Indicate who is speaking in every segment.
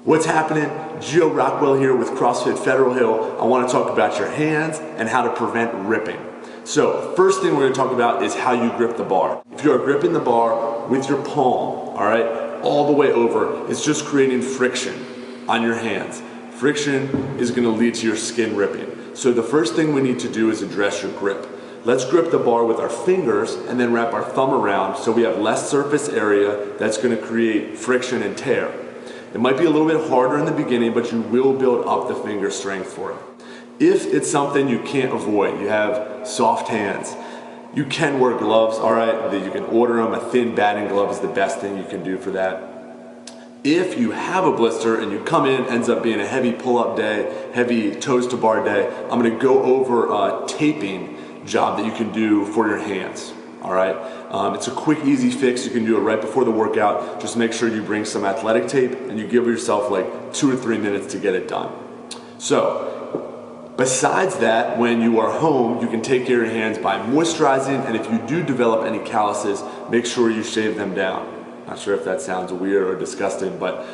Speaker 1: What's happening? Joe Rockwell here with CrossFit Federal Hill. I want to talk about your hands and how to prevent ripping. So first thing we're going to talk about is how you grip the bar. If you're gripping the bar with your palm, all right, all the way over, it's just creating friction on your hands. Friction is going to lead to your skin ripping. So the first thing we need to do is address your grip. Let's grip the bar with our fingers and then wrap our thumb around so we have less surface area that's going to create friction and tear. It might be a little bit harder in the beginning, but you will build up the finger strength for it. If it's something you can't avoid, you have soft hands, you can wear gloves, all right, that you can order them. A thin batting glove is the best thing you can do for that. If you have a blister and you come in, ends up being a heavy pull-up day, heavy toes to bar day, I'm gonna go over a taping job that you can do for your hands. All right, it's a quick, easy fix. You can do it right before the workout. Just make sure you bring some athletic tape and you give yourself like 2 or 3 minutes to get it done. So, besides that, when you are home, you can take care of your hands by moisturizing, and if you do develop any calluses, make sure you shave them down. Not sure if that sounds weird or disgusting, but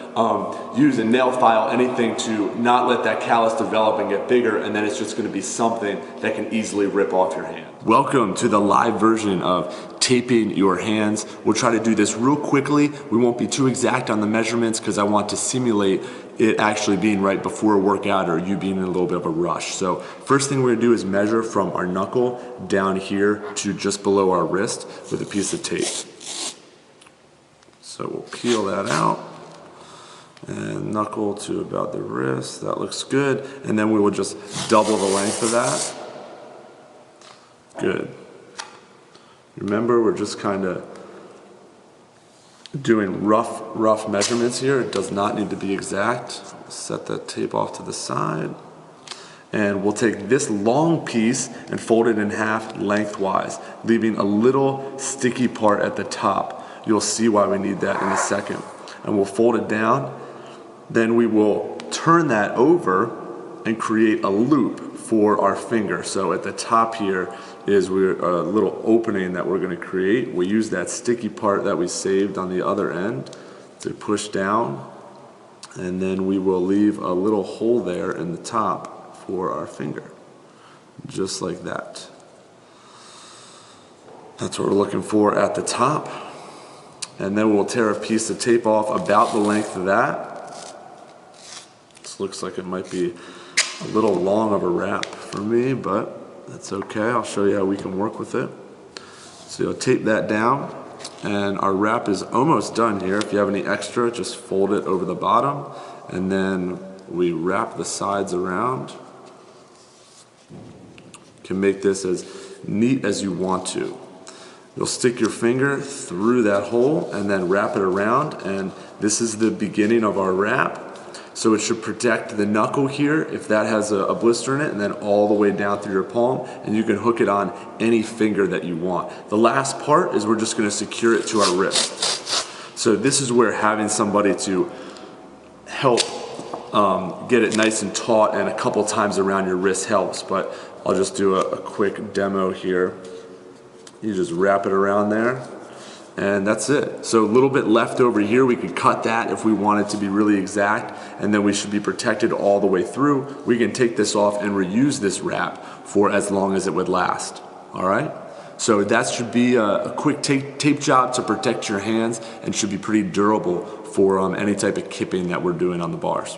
Speaker 1: use a nail file, anything to not let that callus develop and get bigger, and then it's just gonna be something that can easily rip off your hand. Welcome to the live version of taping your hands. We'll try to do this real quickly. We won't be too exact on the measurements because I want to simulate it actually being right before a workout or you being in a little bit of a rush. So first thing we're gonna do is measure from our knuckle down here to just below our wrist with a piece of tape. So we'll peel that out and knuckle to about the wrist. That looks good. And then we will just double the length of that. Good. Remember, we're just kind of doing rough measurements here. It does not need to be exact. Set that tape off to the side. And we'll take this long piece and fold it in half lengthwise, leaving a little sticky part at the top. You'll see why we need that in a second. And we'll fold it down. Then we will turn that over and create a loop for our finger. So at the top here is a little opening that we're gonna create. We use that sticky part that we saved on the other end to push down. And then we will leave a little hole there in the top for our finger. Just like that. That's what we're looking for at the top. And then we'll tear a piece of tape off about the length of that. This looks like it might be a little long of a wrap for me, but that's okay. I'll show you how we can work with it. So you'll tape that down, and our wrap is almost done here. If you have any extra, just fold it over the bottom, and then we wrap the sides around. You can make this as neat as you want to. You'll stick your finger through that hole and then wrap it around, and this is the beginning of our wrap. So it should protect the knuckle here if that has a blister in it, and then all the way down through your palm, and you can hook it on any finger that you want. The last part is we're just gonna secure it to our wrist. So this is where having somebody to help get it nice and taut and a couple times around your wrist helps, but I'll just do a quick demo here. You just wrap it around there, and that's it. So a little bit left over here, we could cut that if we want it to be really exact, and then we should be protected all the way through. We can take this off and reuse this wrap for as long as it would last, all right? So that should be a quick tape job to protect your hands and should be pretty durable for any type of kipping that we're doing on the bars.